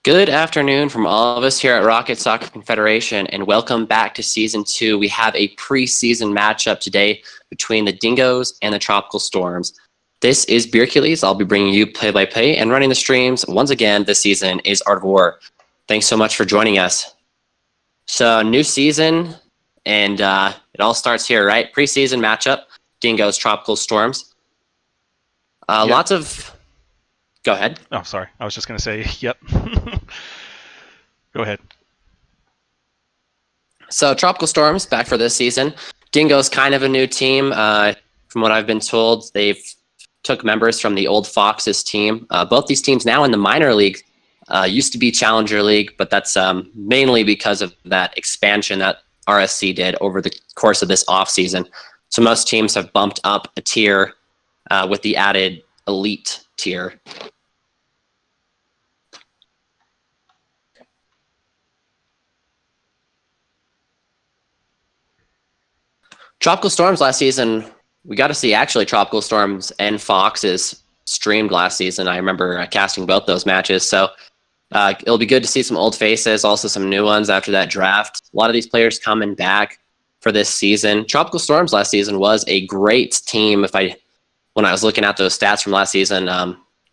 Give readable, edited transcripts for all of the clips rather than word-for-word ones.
Good afternoon from all of us here at Rocket Soccer Confederation, and welcome back to Season 2. We have a preseason matchup today between the Dingoes and the Tropical Storms. This is Beercules. I'll be bringing you play-by-play and running the streams. Once again, this season is Art of War. Thanks so much for joining us. So, new season, and it all starts here, right? Preseason matchup, Dingoes, Tropical Storms. Lots of... Go ahead. Oh, sorry. I was just going to say, yep. Go ahead. So Tropical Storms back for this season. Dingoes kind of a new team. From what I've been told, they've took members from the old Foxes team. Both these teams now in the minor league. Used to be Challenger League, but that's mainly because of that expansion that RSC did over the course of this offseason. So most teams have bumped up a tier with the added elite tier. Tropical Storms last season, we got to see actually Tropical Storms and Foxes streamed last season. I remember casting both those matches. So it'll be good to see some old faces, also some new ones after that draft. A lot of these players coming back for this season. Tropical Storms last season was a great team. When I was looking at those stats from last season,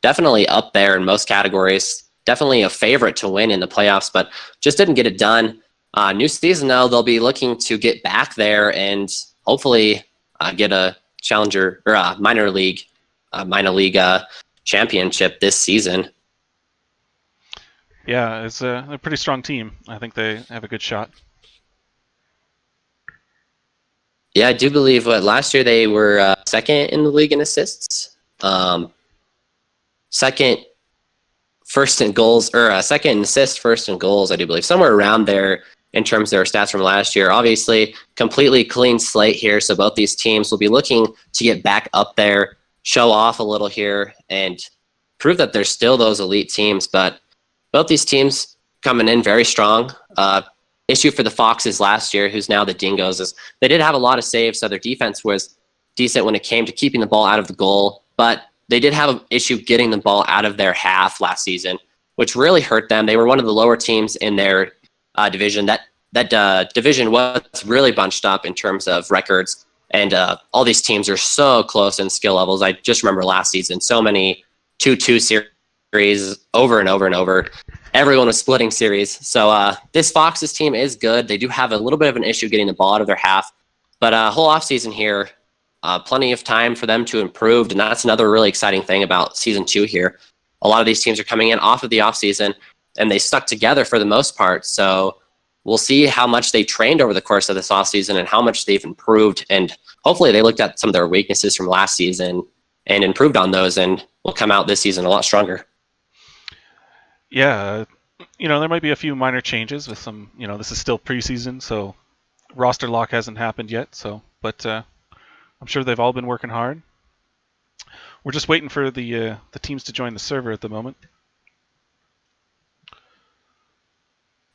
definitely up there in most categories. Definitely a favorite to win in the playoffs, but just didn't get it done. New season, though, they'll be looking to get back there and hopefully get a challenger or a minor league championship this season. Yeah, it's a pretty strong team. I think they have a good shot. Yeah, I do believe last year they were second in the league in assists, second in assists, first in goals, I do believe, somewhere around there. In terms of their stats from last year. Obviously, completely clean slate here, so both these teams will be looking to get back up there, show off a little here, and prove that they're still those elite teams. But both these teams coming in very strong. Issue for the Foxes last year, who's now the Dingoes, is they did have a lot of saves, so their defense was decent when it came to keeping the ball out of the goal, but they did have an issue getting the ball out of their half last season, which really hurt them. They were one of the lower teams in their division. That division was really bunched up in terms of records, and all these teams are so close in skill levels. I just remember last season, so many 2-2 series over and over and over. Everyone was splitting series. So this Foxes team is good. They do have a little bit of an issue getting the ball out of their half, but whole offseason here, plenty of time for them to improve, and that's another really exciting thing about Season 2 here. A lot of these teams are coming in off of the offseason, and they stuck together for the most part. So we'll see how much they trained over the course of this offseason and how much they've improved. And hopefully they looked at some of their weaknesses from last season and improved on those, and will come out this season a lot stronger. Yeah, there might be a few minor changes with some, this is still preseason, so roster lock hasn't happened yet. But I'm sure they've all been working hard. We're just waiting for the teams to join the server at the moment.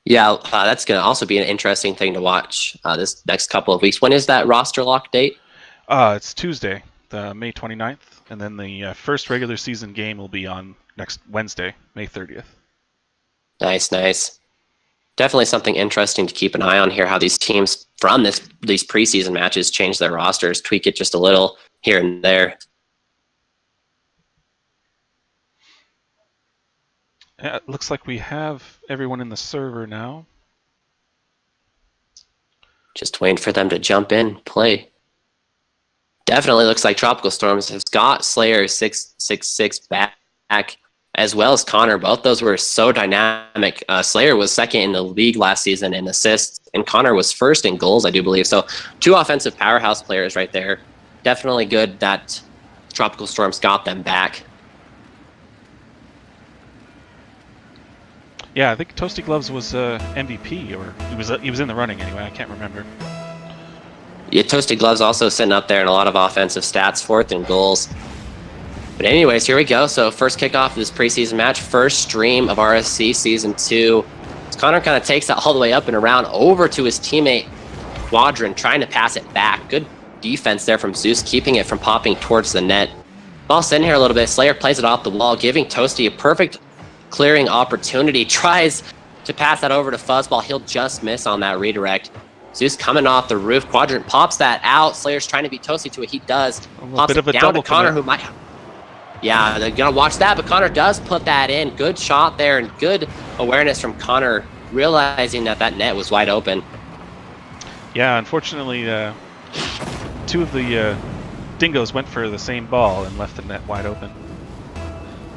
Yeah, that's going to also be an interesting thing to watch this next couple of weeks. When is that roster lock date? It's Tuesday, May 29th, and then the first regular season game will be on next Wednesday, May 30th. Nice. Definitely something interesting to keep an eye on here, how these teams from these preseason matches change their rosters, tweak it just a little here and there. Yeah, it looks like we have everyone in the server now. Just waiting for them to jump in, play. Definitely looks like Tropical Storms has got Slayer 666 back, as well as Connor. Both those were so dynamic. Slayer was second in the league last season in assists, and Connor was first in goals, I do believe. So two offensive powerhouse players right there. Definitely good that Tropical Storms got them back. Yeah, I think Toasty Gloves was MVP, or he was in the running anyway. I can't remember. Yeah, Toasty Gloves also sitting up there in a lot of offensive stats, fourth in goals. But anyways, here we go. So first kickoff of this preseason match, first stream of RSC Season 2. As Connor kind of takes that all the way up and around over to his teammate Quadrant, trying to pass it back. Good defense there from Zeus, keeping it from popping towards the net. Ball sitting here a little bit. Slayer plays it off the wall, giving Toasty a perfect clearing opportunity. Tries to pass that over to Fuzzball. He'll just miss on that redirect. Zeus coming off the roof. Quadrant pops that out. Slayer's trying to beat Toasty to it. He does. Pops it down to Connor, who might... Yeah, they're going to watch that, but Connor does put that in. Good shot there and good awareness from Connor, realizing that that net was wide open. Yeah, unfortunately, two of the Dingoes went for the same ball and left the net wide open.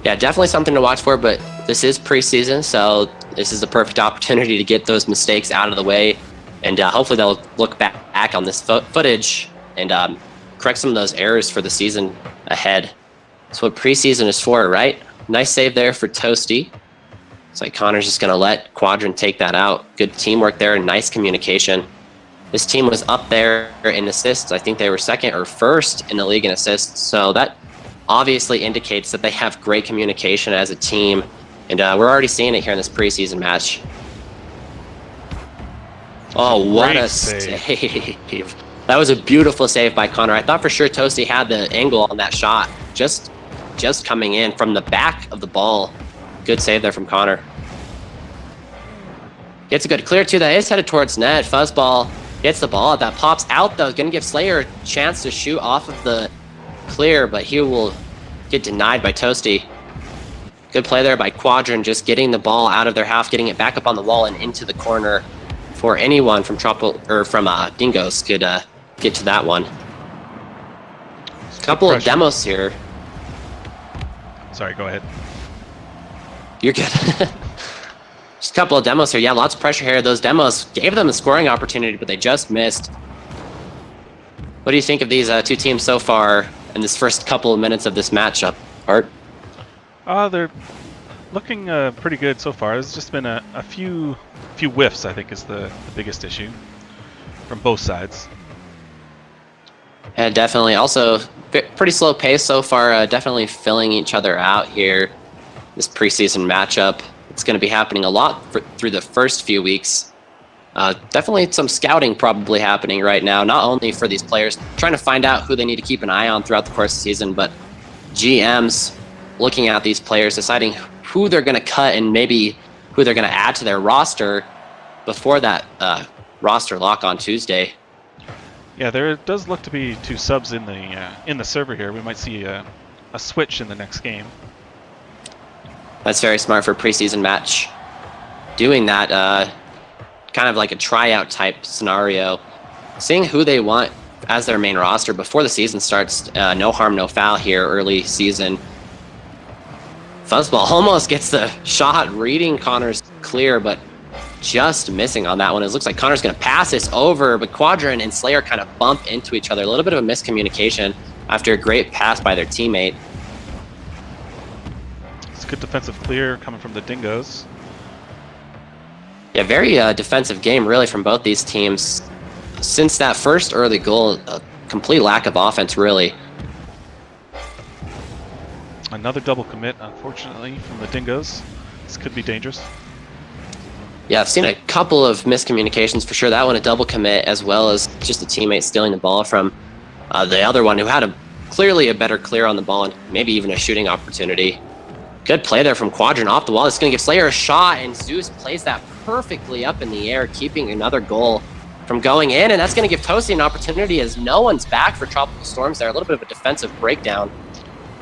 Yeah, definitely something to watch for, but this is preseason, so this is the perfect opportunity to get those mistakes out of the way, and hopefully they'll look back on this footage and correct some of those errors for the season ahead. That's what preseason is for, right? Nice save there for Toasty. It's like Connor's just going to let Quadrant take that out. Good teamwork there and nice communication. This team was up there in assists. I think they were second or first in the league in assists. So that obviously indicates that they have great communication as a team. And we're already seeing it here in this preseason match. Oh, what a save. That was a beautiful save by Connor. I thought for sure Toasty had the angle on that shot. Just coming in from the back of the ball. Good save there from Connor. Gets a good clear too. That is headed towards net. Fuzzball gets the ball. That pops out though. Gonna give Slayer a chance to shoot off of the clear, but he will get denied by Toasty. Good play there by Quadrant, just getting the ball out of their half, getting it back up on the wall and into the corner for anyone from Dingoes could get to that one. Couple of demos here. Sorry, go ahead. You're good. Just a couple of demos here. Yeah, lots of pressure here. Those demos gave them a scoring opportunity, but they just missed. What do you think of these two teams so far in this first couple of minutes of this matchup, Art? They're looking pretty good so far. There's just been a few whiffs, I think, is the biggest issue from both sides. Yeah, definitely. Also, pretty slow pace so far. Definitely filling each other out here. This preseason matchup. It's going to be happening a lot through the first few weeks. Definitely some scouting probably happening right now, not only for these players, trying to find out who they need to keep an eye on throughout the course of the season, but GMs looking at these players, deciding who they're going to cut and maybe who they're going to add to their roster before that roster lock on Tuesday. Yeah, there does look to be two subs in the server here. We might see a switch in the next game. That's very smart for a preseason match. Doing that, kind of like a tryout type scenario. Seeing who they want as their main roster before the season starts. No harm, no foul here, early season. Fuzzball almost gets the shot, reading Connor's clear, but just missing on that one. It looks like Connor's going to pass this over, but Quadrant and Slayer kind of bump into each other. A little bit of a miscommunication after a great pass by their teammate. It's a good defensive clear coming from the Dingoes. Yeah, very defensive game really from both these teams. Since that first early goal, a complete lack of offense really. Another double commit, unfortunately, from the Dingoes. This could be dangerous. Yeah, I've seen a couple of miscommunications for sure. That one a double commit, as well as just a teammate stealing the ball from the other one who had clearly a better clear on the ball and maybe even a shooting opportunity. Good play there from Quadrant off the wall. It's going to give Slayer a shot, and Zeus plays that perfectly up in the air, keeping another goal from going in, and that's going to give Toasty an opportunity as no one's back for Tropical Storms there. A little bit of a defensive breakdown.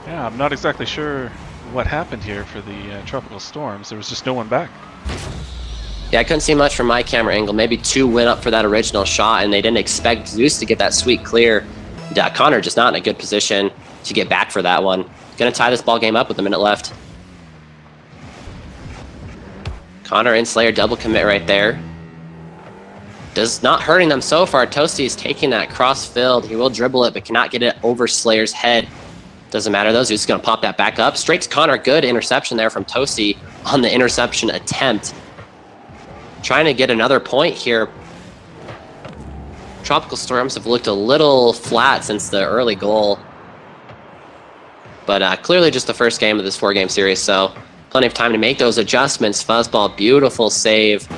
Yeah, I'm not exactly sure what happened here for the Tropical Storms. There was just no one back. Yeah, I couldn't see much from my camera angle. Maybe two went up for that original shot, and they didn't expect Zeus to get that sweet clear. Connor just not in a good position to get back for that one. Going to tie this ball game up with a minute left. Connor and Slayer double commit right there. Does not hurting them so far. Toasty is taking that cross field. He will dribble it, but cannot get it over Slayer's head. Doesn't matter though. Zeus is going to pop that back up. Straight to Connor. Good interception there from Toasty on the interception attempt. Trying to get another point here. Tropical Storms have looked a little flat since the early goal. But clearly just the first game of this 4-game series, so plenty of time to make those adjustments. Fuzzball, beautiful save.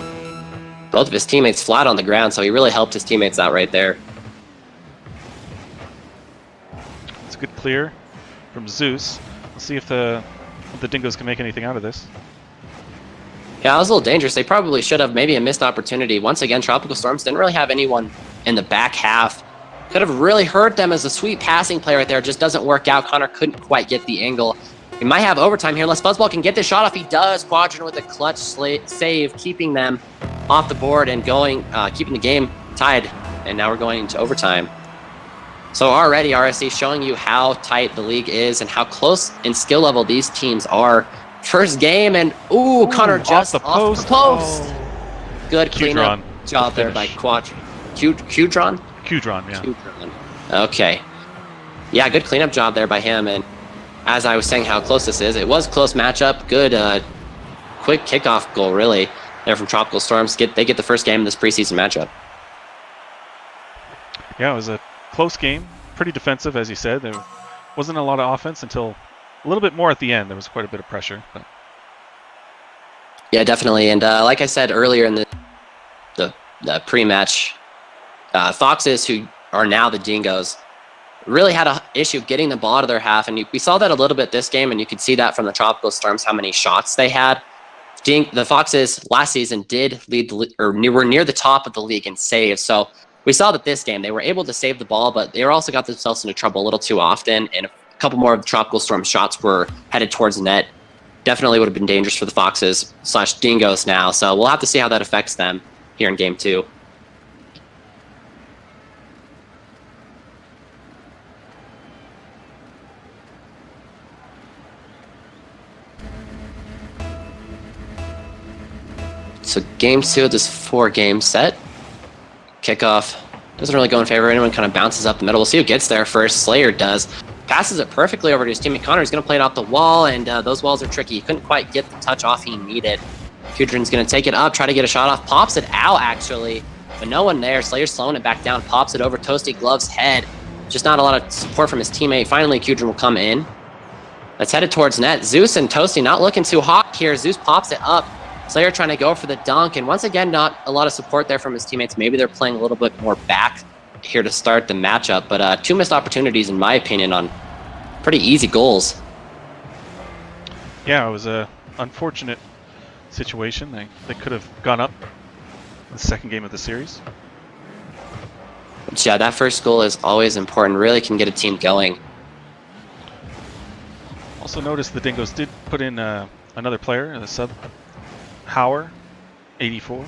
Both of his teammates flat on the ground, so he really helped his teammates out right there. It's a good clear from Zeus. Let's see if the Dingoes can make anything out of this. Yeah, that was a little dangerous. They probably should have. Maybe a missed opportunity. Once again, Tropical Storms didn't really have anyone in the back half. Could have really hurt them as a sweet passing play right there. Just doesn't work out. Connor couldn't quite get the angle. He might have overtime here unless Fuzzball can get this shot off. He does. Quadrant with a clutch save, keeping them off the board and going, keeping the game tied. And now we're going into overtime. So already RSC showing you how tight the league is and how close in skill level these teams are. First game, and Connor just off the post. Oh. Good cleanup job there by Quadron. Qdron, yeah. Qdron. Okay. Yeah, good cleanup job there by him. And as I was saying how close this is, it was a close matchup. Good, quick kickoff goal, really, there from Tropical Storms. They get the first game in this preseason matchup. Yeah, it was a close game. Pretty defensive, as you said. There wasn't a lot of offense until a little bit more at the end. There was quite a bit of pressure. But. Yeah, definitely. And like I said earlier in the pre-match, Foxes, who are now the Dingoes, really had an issue getting the ball out of their half. And we saw that a little bit this game, and you could see that from the Tropical Storms, how many shots they had. The Foxes last season did lead or were near the top of the league in saves. So we saw that this game they were able to save the ball, but they also got themselves into trouble a little too often. And a couple more of the Tropical Storm shots were headed towards the net. Definitely would have been dangerous for the Foxes / Dingoes now. So we'll have to see how that affects them here in game 2. So game 2 of this 4-game set. Kickoff doesn't really go in favor. Anyone kind of bounces up the middle. We'll see who gets there first. Slayer does. Passes it perfectly over to his teammate Connor. He's going to play it off the wall, and those walls are tricky. He couldn't quite get the touch off he needed. Qdron's going to take it up, try to get a shot off. Pops it out, actually, but no one there. Slayer's slowing it back down. Pops it over Toasty Glove's head. Just not a lot of support from his teammate. Finally, Qdron will come in. That's headed towards net. Zeus and Toasty not looking too hot here. Zeus pops it up. Slayer trying to go for the dunk, and once again, not a lot of support there from his teammates. Maybe they're playing a little bit more back here to start the matchup, but 2 missed opportunities, in my opinion, on pretty easy goals. Yeah, it was a unfortunate situation. They could have gone up in the second game of the series. But yeah, that first goal is always important. Really can get a team going. Also notice the Dingoes did put in another player, a sub, Hauer, 84,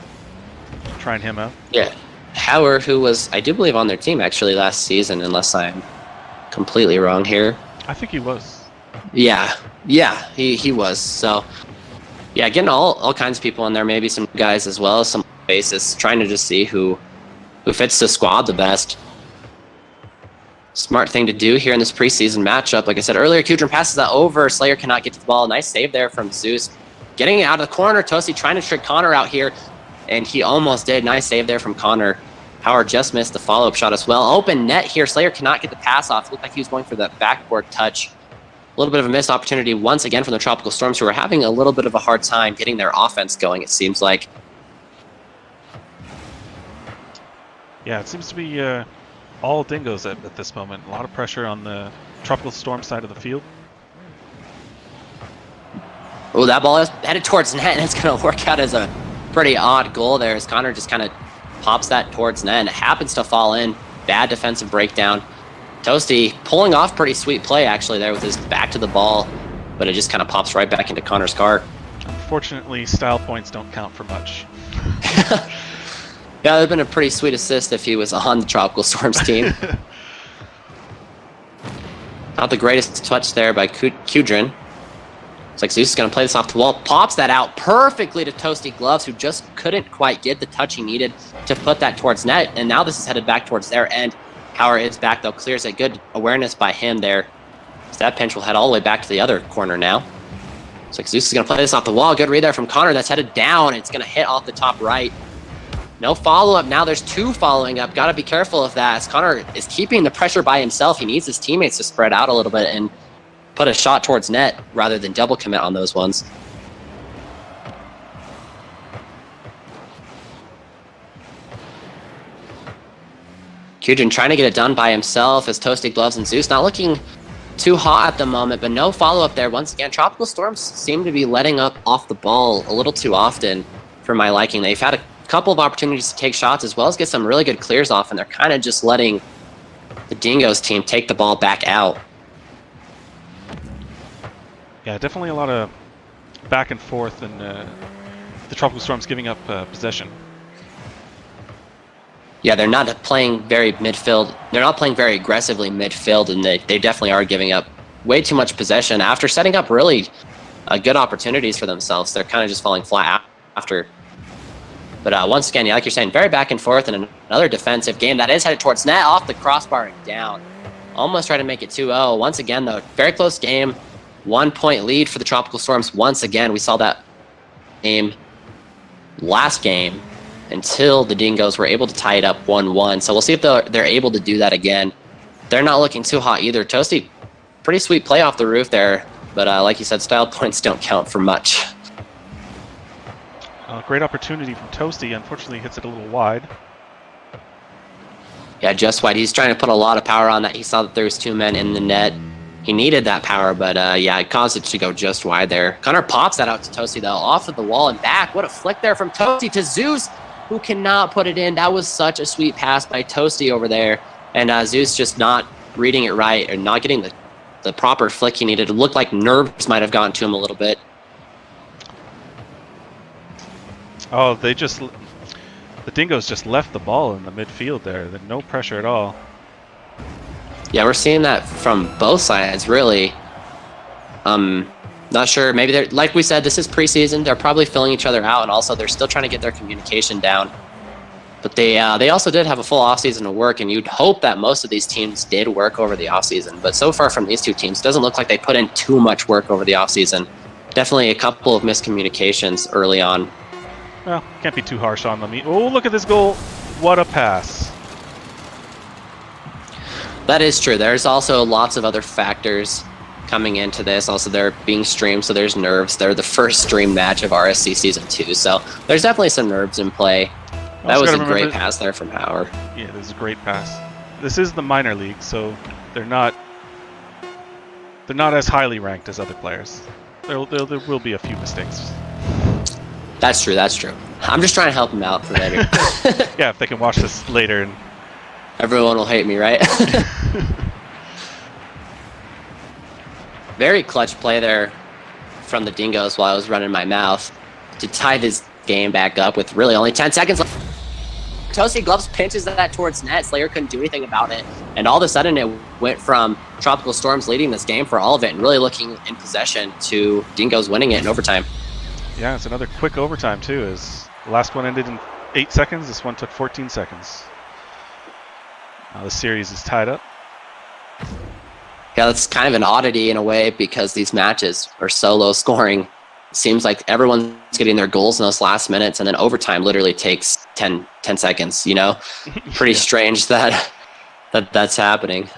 trying him out. Yeah, Hauer, who was, I do believe, on their team actually last season, unless I'm completely wrong here. I think he was. Yeah, he was. So, yeah, getting all kinds of people in there, maybe some guys as well as some faces, trying to just see who fits the squad the best. Smart thing to do here in this preseason matchup. Like I said earlier, Qdron passes that over. Slayer cannot get to the ball. Nice save there from Zeus. Getting it out of the corner. Toasty trying to trick Connor out here, and he almost did. Nice save there from Connor. Howard just missed the follow-up shot as well. Open net here. Slayer cannot get the pass off. Looked like he was going for the backboard touch. A little bit of a missed opportunity once again from the Tropical Storms, who are having a little bit of a hard time getting their offense going, it seems like. Yeah, it seems to be all Dingoes at this moment. A lot of pressure on the Tropical Storm side of the field. Oh, that ball is headed towards net, and it's going to work out as a pretty odd goal there, as Connor just kind of pops that towards net, and it happens to fall in. Bad defensive breakdown. Toasty pulling off pretty sweet play, actually, there with his back to the ball, but it just kind of pops right back into Connor's car. Unfortunately, style points don't count for much. Yeah, that would have been a pretty sweet assist if he was on the Tropical Storms team. Not the greatest touch there by Qdron. It's like Zeus is going to play this off the wall. Pops that out perfectly to Toasty Gloves, who just couldn't quite get the touch he needed to put that towards net. And now this is headed back towards their end. Howard is back, though. Clears it. Good awareness by him there. So that pinch will head all the way back to the other corner now. It's like Zeus is going to play this off the wall. Good read there from Connor. That's headed down. It's going to hit off the top right. No follow-up. Now there's 2 following up. Got to be careful of that, as Connor is keeping the pressure by himself. He needs his teammates to spread out a little bit and put a shot towards net rather than double commit on those ones. Qdron trying to get it done by himself as Toasty Gloves and Zeus not looking too hot at the moment, but no follow-up there. Once again, Tropical Storms seem to be letting up off the ball a little too often for my liking. They've had a couple of opportunities to take shots as well as get some really good clears off, and they're kind of just letting the Dingoes team take the ball back out. Yeah, definitely a lot of back and forth, and the Tropical Storms giving up possession. Yeah, they're not playing very midfield. They're not playing very aggressively midfield, and they definitely are giving up way too much possession after setting up really good opportunities for themselves. They're kind of just falling flat after. But once again, yeah, like you're saying, very back and forth, and another defensive game that is headed towards net, off the crossbar and down. Almost trying to make it 2-0. Once again, though, very close game. 1 point lead for the Tropical Storms. Once again, we saw that game last game until the Dingoes were able to tie it up 1-1. So we'll see if they're able to do that again. They're not looking too hot either. Toasty, pretty sweet play off the roof there. But like you said, style points don't count for much. Great opportunity from Toasty. Unfortunately, hits it a little wide. Yeah, just wide. He's trying to put a lot of power on that. He saw that there was 2 men in the net. He needed that power, but yeah, it caused it to go just wide there. Connor pops that out to Toasty, though, off of the wall and back. What a flick there from Toasty to Zeus, who cannot put it in. That was such a sweet pass by Toasty over there. And Zeus just not reading it right or not getting the proper flick he needed. It looked like nerves might have gotten to him a little bit. Oh, the Dingoes just left the ball in the midfield there. No pressure at all. Yeah, we're seeing that from both sides, really. Not sure. Maybe they're, like we said, this is preseason. They're probably filling each other out, and also they're still trying to get their communication down. But they also did have a full offseason to work, and you'd hope that most of these teams did work over the offseason. But so far from these two teams, it doesn't look like they put in too much work over the offseason. Definitely a couple of miscommunications early on. Well, can't be too harsh on them. Oh, look at this goal. What a pass. That is true. There's also lots of other factors coming into this. Also, they're being streamed, so there's nerves. They're the first stream match of RSC Season 2, so there's definitely some nerves in play. That was a great pass there from Hauer. Yeah, this is a great pass. This is the minor league, so they're not as highly ranked as other players. There will be a few mistakes. That's true. That's true. I'm just trying to help them out for later. Yeah, if they can watch this later, and everyone will hate me, right? Very clutch play there from the Dingoes while I was running my mouth to tie this game back up with really only 10 seconds left. Toasty Gloves pinches that towards net. Slayer couldn't do anything about it. And all of a sudden it went from Tropical Storms leading this game for all of it and really looking in possession to Dingoes winning it in overtime. Yeah, it's another quick overtime too, as the last one ended in 8 seconds. This one took 14 seconds. Now the series is tied up. Yeah, that's kind of an oddity in a way because these matches are so low scoring. It seems like everyone's getting their goals in those last minutes, and then overtime literally takes 10 seconds, you know? Pretty strange that's happening.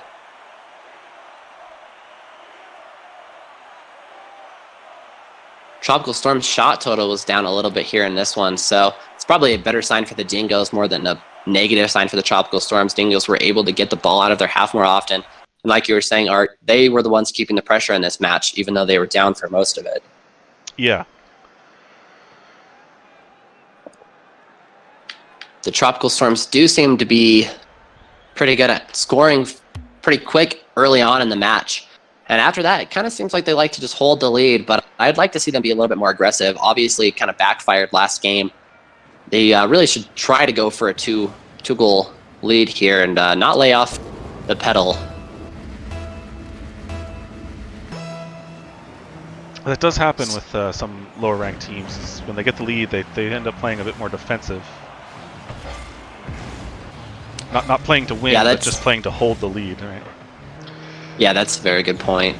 Tropical Storm's shot total was down a little bit here in this one, so it's probably a better sign for the Dingoes more than a negative sign for the Tropical Storms. Dingoes were able to get the ball out of their half more often. And like you were saying, Art, they were the ones keeping the pressure in this match, even though they were down for most of it. Yeah. The Tropical Storms do seem to be pretty good at scoring pretty quick early on in the match. And after that, it kind of seems like they like to just hold the lead, but I'd like to see them be a little bit more aggressive. Obviously, it kind of backfired last game. They really should try to go for a two-goal lead here and not lay off the pedal. That does happen with some lower-ranked teams. Is when they get the lead, they end up playing a bit more defensive. Not playing to win, but just playing to hold the lead, right? Yeah, that's a very good point.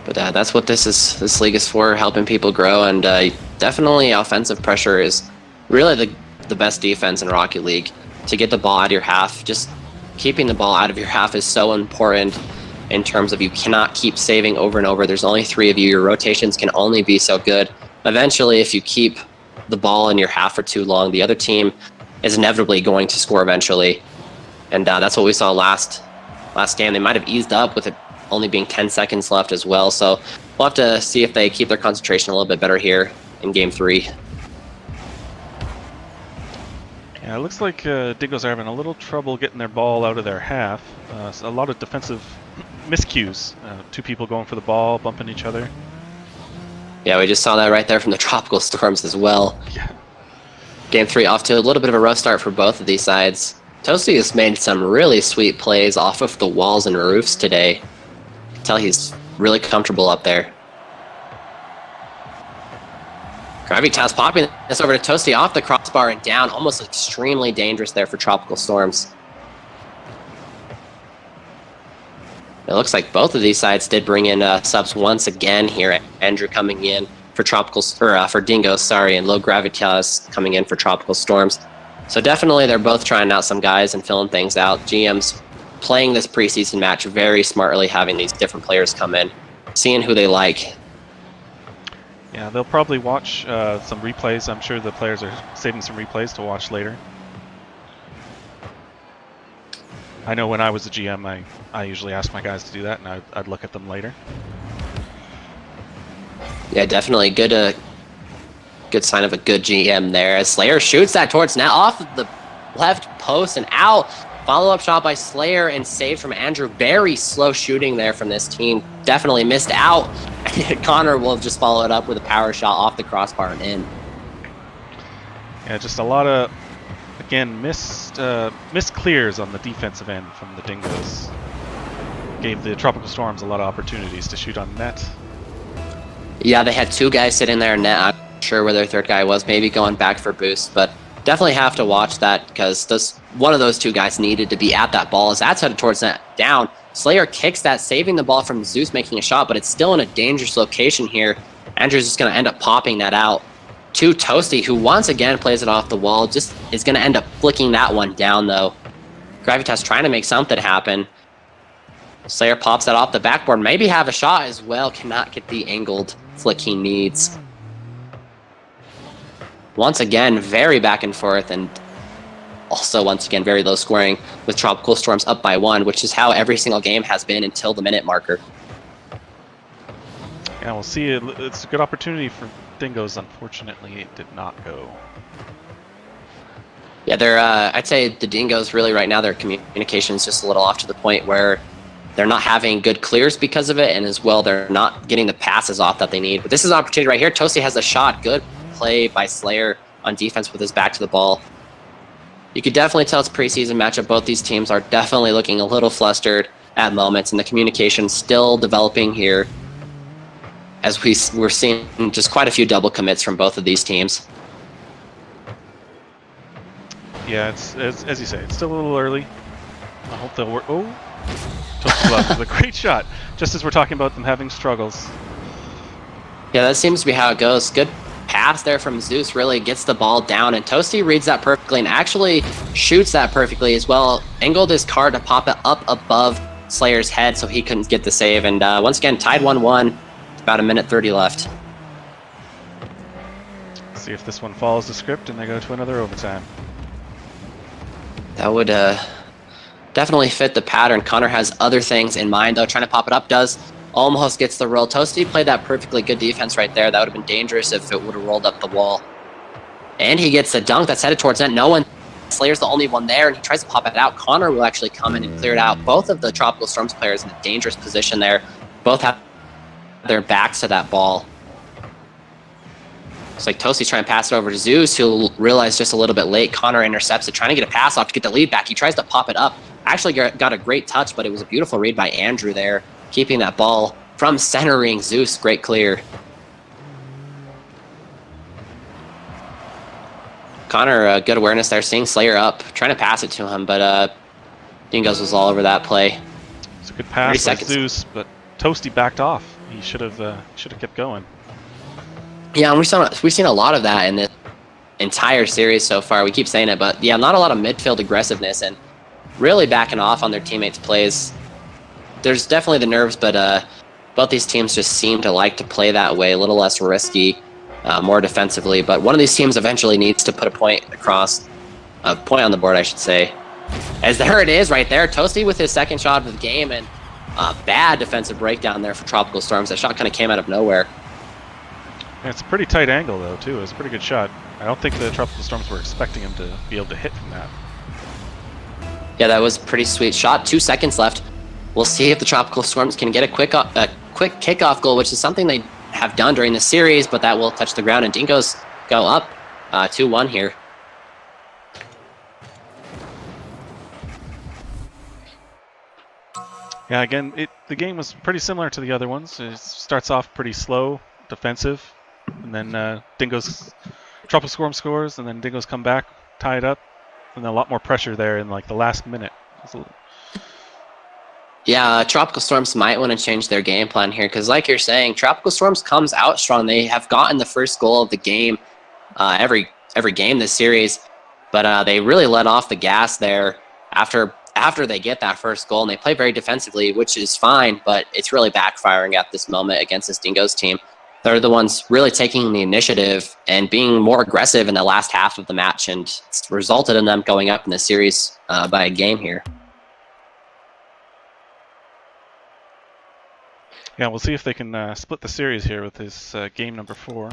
But that's what this league is for, helping people grow, and definitely offensive pressure is really the best defense in Rocket League. To get the ball out of your half, just keeping the ball out of your half is so important in terms of you cannot keep saving over and over. There's only 3 of you. Your rotations can only be so good. Eventually, if you keep the ball in your half for too long, the other team is inevitably going to score eventually. And that's what we saw last last game. They might have eased up with it only being 10 seconds left as well. So we'll have to see if they keep their concentration a little bit better here in game 3. Yeah, it looks like Dingoes are having a little trouble getting their ball out of their half. So a lot of defensive miscues. 2 people going for the ball, bumping each other. Yeah, we just saw that right there from the Tropical Storms as well. Yeah. Game 3 off to a little bit of a rough start for both of these sides. Toasty has made some really sweet plays off of the walls and roofs today. You can tell he's really comfortable up there. Gravitas popping this over to Toasty off the crossbar and down. Almost extremely dangerous there for Tropical Storms. It looks like both of these sides did bring in subs once again here. Andrew coming in for for Dingoes, sorry, and Low Gravitas coming in for Tropical Storms. So definitely they're both trying out some guys and filling things out. GM's playing this preseason match very smartly, having these different players come in, seeing who they like. Yeah, they'll probably watch some replays. I'm sure the players are saving some replays to watch later. I know when I was a GM, I usually ask my guys to do that, and I'd look at them later. Yeah, definitely good sign of a good GM there. As Slayer shoots that towards net off of the left post and out. Follow-up shot by Slayer and saved from Andrew. Very slow shooting there from this team. Definitely missed out. Connor will just follow it up with a power shot off the crossbar and in. Yeah, just a lot of, again, missed clears on the defensive end from the Dingoes. Gave the Tropical Storms a lot of opportunities to shoot on net. Yeah, they had 2 guys sitting there in net. I'm not sure where their 3rd guy was. Maybe going back for boost, but definitely have to watch that because one of those 2 guys needed to be at that ball as that's headed towards net down. Slayer kicks that, saving the ball from Zeus making a shot, but it's still in a dangerous location here. Andrew's just going to end up popping that out to Toasty, who once again plays it off the wall. Just is going to end up flicking that one down, though. Gravitas trying to make something happen. Slayer pops that off the backboard. Maybe have a shot as well. Cannot get the angled flick he needs. Once again, very back and forth, and also once again very low scoring with Tropical Storms up by 1, which is how every single game has been until the minute marker. Yeah, we'll see. It's a good opportunity for Dingoes. Unfortunately, it did not go. Yeah, they're. I'd say the Dingoes really right now their communication is just a little off to the point where they're not having good clears because of it, and as well they're not getting the passes off that they need. But this is an opportunity right here. Toasty has a shot. Good play by Slayer on defense with his back to the ball. You could definitely tell it's a preseason matchup. Both these teams are definitely looking a little flustered at moments, and the communication still developing here as we're seeing just quite a few double commits from both of these teams. Yeah, it's as you say, it's still a little early. I hope they'll work. Oh, Toasty Love with a great shot, just as we're talking about them having struggles. Yeah, that seems to be how it goes. Good pass there from Zeus, really gets the ball down, and Toasty reads that perfectly and actually shoots that perfectly as well. Angled his card to pop it up above Slayer's head so he couldn't get the save, and once again tied 1-1. About 1:30 left. See if this one follows the script and they go to another overtime. That would definitely fit the pattern. Connor has other things in mind though, trying to pop it up, does almost gets the roll. Toasty played that perfectly, good defense right there. That would have been dangerous if it would have rolled up the wall. And he gets a dunk that's headed towards net. No one, Slayer's the only one there, and he tries to pop it out. Connor will actually come in and clear it out. Both of the Tropical Storms players in a dangerous position there. Both have their backs to that ball. It's like Toasty's trying to pass it over to Zeus, who realized just a little bit late. Connor intercepts it, trying to get a pass off to get the lead back. He tries to pop it up. Actually got a great touch, but it was a beautiful read by Andrew there, keeping that ball from centering Zeus. Great clear. Connor, good awareness there, seeing Slayer up, trying to pass it to him, but Dingoes was all over that play. It's a good pass by Zeus, but Toasty backed off. He should have kept going. Yeah, and we've seen a lot of that in this entire series so far. We keep saying it, but yeah, not a lot of midfield aggressiveness and really backing off on their teammates' plays. There's definitely the nerves, but both these teams just seem to like to play that way, a little less risky, more defensively. But one of these teams eventually needs to put a point on the board, I should say. As there it is right there. Toasty with his second shot of the game, and a bad defensive breakdown there for Tropical Storms. That shot kind of came out of nowhere. Yeah, it's a pretty tight angle, though, too. It was a pretty good shot. I don't think the Tropical Storms were expecting him to be able to hit from that. Yeah, that was a pretty sweet shot. 2 seconds left. We'll see if the Tropical Storms can get a quick kickoff goal, which is something they have done during the series, but that will touch the ground, and Dingoes go up 2-1 here. Yeah, again, the game was pretty similar to the other ones. It starts off pretty slow, defensive, and then Tropical Storm scores, and then Dingoes come back, tie it up, and then a lot more pressure there in like the last minute. Yeah, Tropical Storms might want to change their game plan here, because like you're saying, Tropical Storms comes out strong. They have gotten the first goal of the game every game this series, but they really let off the gas there after they get that first goal, and they play very defensively, which is fine, but it's really backfiring at this moment against this Dingoes team. They're the ones really taking the initiative and being more aggressive in the last half of the match, and it's resulted in them going up in the series by a game here. Yeah, we'll see if they can split the series here with this game number 4.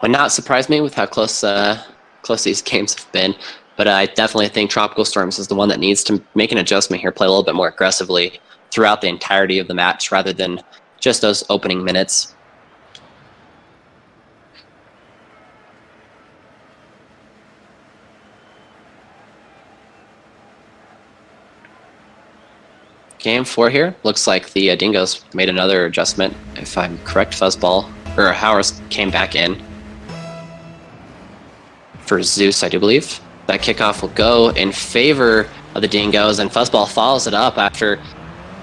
Would not surprise me with how close these games have been, but I definitely think Tropical Storms is the one that needs to make an adjustment here, play a little bit more aggressively throughout the entirety of the match rather than just those opening minutes. Game 4 here. Looks like the Dingoes made another adjustment, if I'm correct. Fuzzball, or Howers came back in for Zeus, I do believe. That kickoff will go in favor of the Dingoes, and Fuzzball follows it up after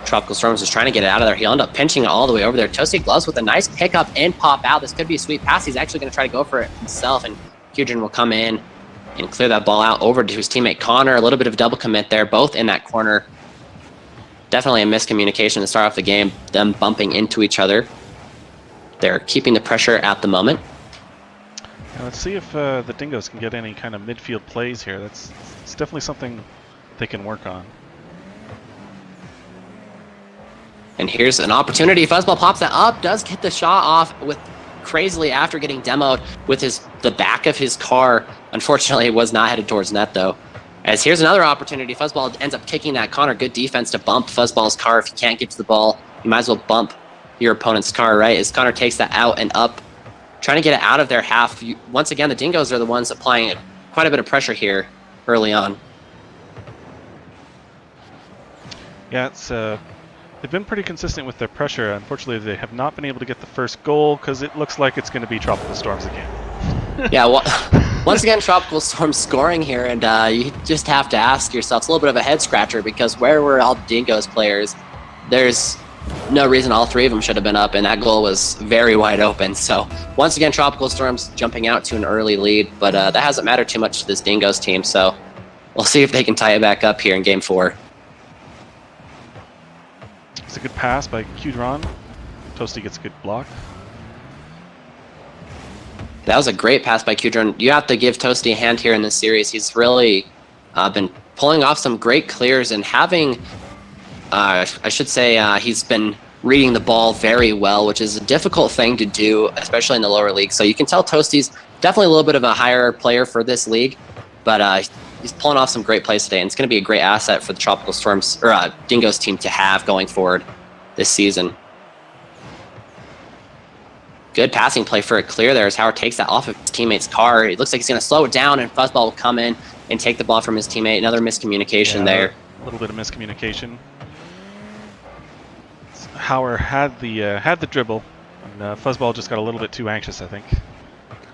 Tropical Storms was trying to get it out of there. He'll end up pinching it all the way over there. Toasty Gloves with a nice pickup and pop out. This could be a sweet pass. He's actually going to try to go for it himself, and Kudrin will come in and clear that ball out over to his teammate Connor. A little bit of a double commit there, both in that corner. Definitely a miscommunication to start off the game, them bumping into each other. They're keeping the pressure at the moment. Yeah, let's see if the Dingoes can get any kind of midfield plays here. It's definitely something they can work on. And here's an opportunity. Fuzzball pops that up, does get the shot off with crazily after getting demoed with the back of his car. Unfortunately, it was not headed towards net, though. As here's another opportunity. Fuzzball ends up kicking that Connor. Good defense to bump Fuzzball's car. If you can't get to the ball, you might as well bump your opponent's car, right? As Connor takes that out and up, trying to get it out of their half. Once again, the Dingoes are the ones applying quite a bit of pressure here early on. Yeah, they've been pretty consistent with their pressure. Unfortunately, they have not been able to get the first goal because it looks like it's going to be Tropical Storms again. Yeah, well, once again, Tropical Storm scoring here, and you just have to ask yourself, it's a little bit of a head scratcher, because where were all the Dingoes players? There's no reason all 3 of them should have been up, and that goal was very wide open. So once again, Tropical Storm's jumping out to an early lead, but that hasn't mattered too much to this Dingoes team, so we'll see if they can tie it back up here in Game 4. It's a good pass by Kudron. Toasty gets a good block. That was a great pass by Kudron. You have to give Toasty a hand here in this series. He's really been pulling off some great clears and having, I should say, he's been reading the ball very well, which is a difficult thing to do, especially in the lower league. So you can tell Toasty's definitely a little bit of a higher player for this league, but he's pulling off some great plays today, and it's going to be a great asset for the Tropical Storms, or Dingoes team to have going forward this season. Good passing play for a clear there as Howard takes that off of his teammate's car. It looks like he's going to slow it down, and Fuzzball will come in and take the ball from his teammate. Another miscommunication there. A little bit of miscommunication. Howard had the dribble, and Fuzzball just got a little bit too anxious, I think.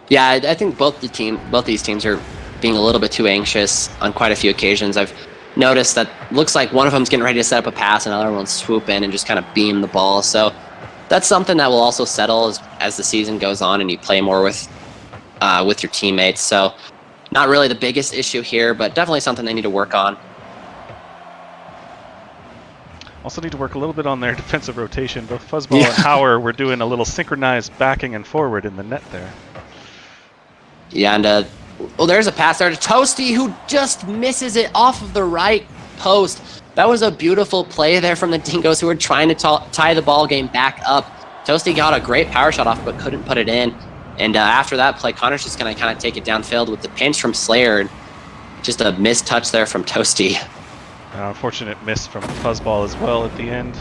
Yeah, I think both these teams are being a little bit too anxious on quite a few occasions. I've noticed that looks like one of them's getting ready to set up a pass, and another one's swoop in and just kind of beam the ball. So that's something that will also settle as the season goes on and you play more with your teammates. So not really the biggest issue here, but definitely something they need to work on. Also need to work a little bit on their defensive rotation. Both Fuzzball and Howard were doing a little synchronized backing and forward in the net there. Yeah, and Well, there's a pass there to Toasty, who just misses it off of the right post. That was a beautiful play there from the Dingoes, who were trying to tie the ball game back up. Toasty got a great power shot off, but couldn't put it in. And after that play, Connor's just going to kind of take it downfield with the pinch from Slayer. Just a missed touch there from Toasty. An unfortunate miss from Fuzzball as well at the end.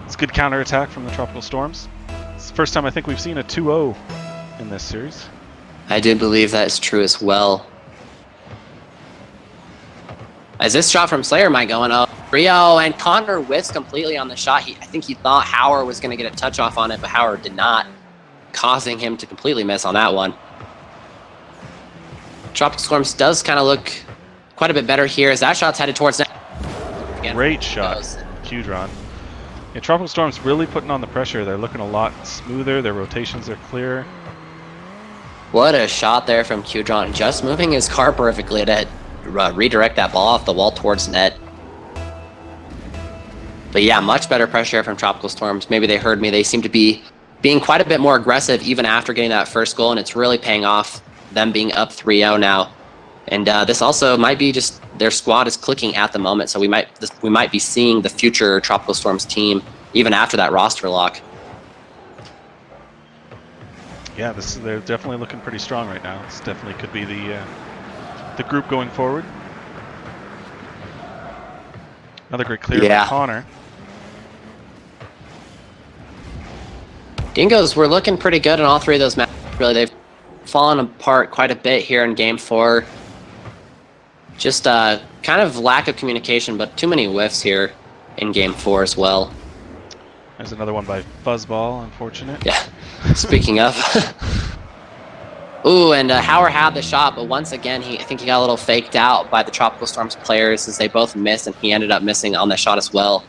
It's a good counterattack from the Tropical Storms. It's the first time I think we've seen a 2-0 in this series. I do believe that is true as well. As this shot from Slayer might go in up. Rio and Connor whiffs completely on the shot. I think he thought Howard was going to get a touch off on it, but Howard did not, causing him to completely miss on that one. Tropical Storms does kind of look quite a bit better here as that shot's headed towards net. Again, great shot, Qdron. Yeah, Tropical Storm's really putting on the pressure. They're looking a lot smoother. Their rotations are clear. What a shot there from Qdron, just moving his car perfectly to redirect that ball off the wall towards net. But yeah, much better pressure from Tropical Storms. Maybe they heard me. They seem to be being quite a bit more aggressive even after getting that first goal, and it's really paying off, them being up 3-0 now. And this also might be just their squad is clicking at the moment, so we might be seeing the future Tropical Storms team even after that roster lock. Yeah, they're definitely looking pretty strong right now. This definitely could be the group going forward. Another great clear by Connor. Dingoes were looking pretty good in all three of those matches. Really, they've fallen apart quite a bit here in Game 4. Just kind of lack of communication, but too many whiffs here in Game 4 as well. There's another one by Fuzzball, unfortunate. Yeah, speaking of. Ooh, and Howard had the shot, but once again, I think he got a little faked out by the Tropical Storms players as they both missed, and he ended up missing on the shot as well.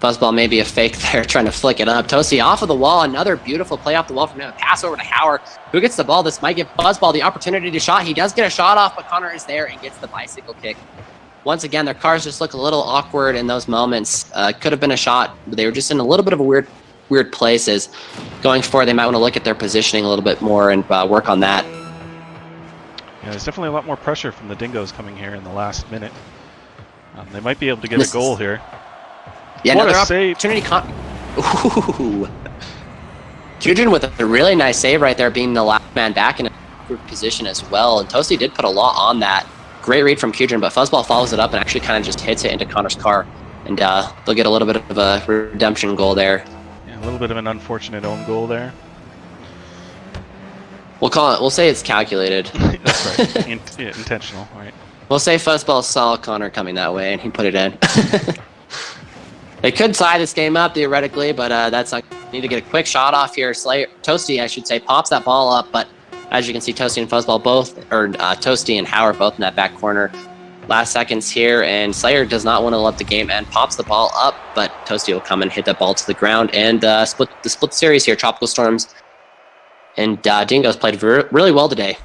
Fuzzball maybe a fake there, trying to flick it up. Toasty off of the wall, another beautiful play off the wall from him. Pass over to Howard, who gets the ball. This might give Fuzzball the opportunity to shot. He does get a shot off, but Connor is there and gets the bicycle kick. Once again, their cars just look a little awkward in those moments. Could have been a shot, but they were just in a little bit of a weird places. Going forward, they might want to look at their positioning a little bit more and work on that. Yeah, there's definitely a lot more pressure from the Dingoes coming here in the last minute. They might be able to get a goal here. Yeah, what another a save. Opportunity. Ooh. Qdron with a really nice save right there, being the last man back in a good position as well. And Toasty did put a lot on that. Great read from Qdron, but Fuzzball follows it up and actually kind of just hits it into Connor's car. And they'll get a little bit of a redemption goal there. Yeah, a little bit of an unfortunate own goal there. We'll say it's calculated. That's right. Intentional, right. We'll say Fuzzball saw Connor coming that way and he put it in. They could tie this game up theoretically, but that's not. Need to get a quick shot off here. Toasty, I should say, pops that ball up, but as you can see, Toasty and Fuzzball both, or Toasty and Howard both in that back corner. Last seconds here, and Slayer does not want to let the game end. Pops the ball up, but Toasty will come and hit that ball to the ground and split the series here. Tropical Storms and Dingoes played really well today.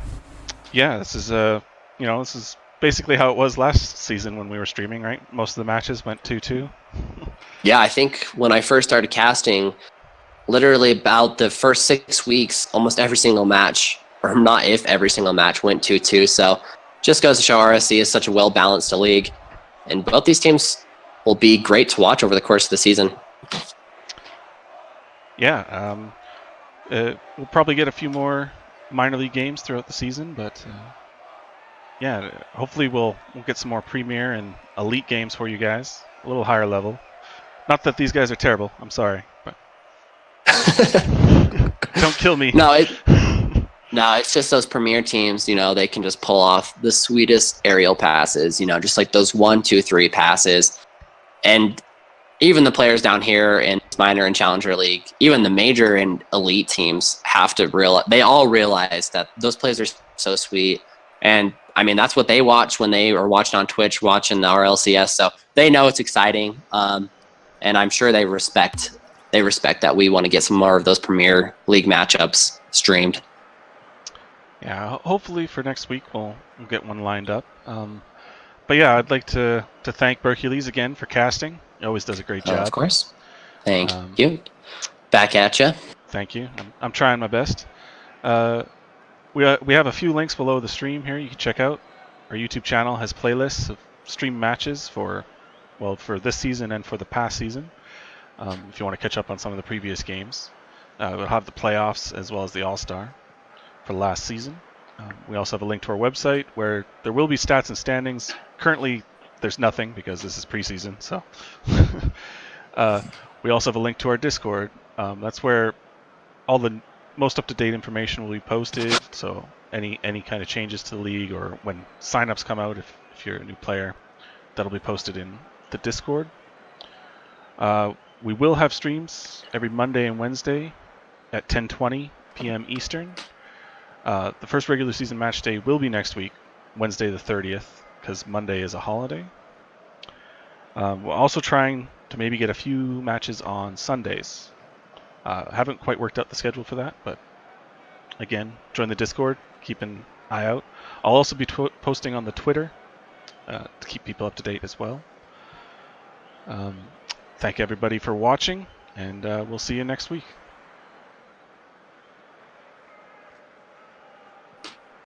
Yeah, this is this is basically how it was last season when we were streaming, right? Most of the matches went 2-2. Yeah, I think when I first started casting, literally about the first 6 weeks, almost every single match, or not if every single match, went 2-2. So just goes to show RSC is such a well-balanced league. And both these teams will be great to watch over the course of the season. Yeah, we'll probably get a few more minor league games throughout the season, but yeah, hopefully we'll get some more Premier and Elite games for you guys, a little higher level. Not that these guys are terrible, I'm sorry, but don't kill me. No, it's just those Premier teams, they can just pull off the sweetest aerial passes, just like those 1, 2, 3 passes. And even the players down here in minor and challenger league, even the major and elite teams have to they all realize that those plays are so sweet. And I mean, that's what they watch when they are watching on Twitch, watching the RLCS. So they know it's exciting. And I'm sure they respect that we want to get some more of those Premier League matchups streamed. Yeah, hopefully for next week we'll get one lined up. But yeah, I'd like to thank Bercules again for casting. He always does a great job. Of course. Thank you. Back at you. Thank you. I'm trying my best. we have a few links below the stream here. You can check out. Our YouTube channel has playlists of stream matches for this season and for the past season. If you want to catch up on some of the previous games, we'll have the playoffs as well as the All-Star for last season. We also have a link to our website where there will be stats and standings. Currently, there's nothing because this is preseason. So we also have a link to our Discord. That's where all the most up-to-date information will be posted. So any kind of changes to the league or when signups come out, if you're a new player, that'll be posted in the Discord. We will have streams every Monday and Wednesday at 10:20 p.m. Eastern. The first regular season match day will be next week, Wednesday the 30th, because Monday is a holiday. We're also trying to maybe get a few matches on Sundays. Haven't quite worked out the schedule for that, but again, join the Discord, keep an eye out. I'll also be posting on the Twitter to keep people up to date as well. Thank everybody for watching, and we'll see you next week.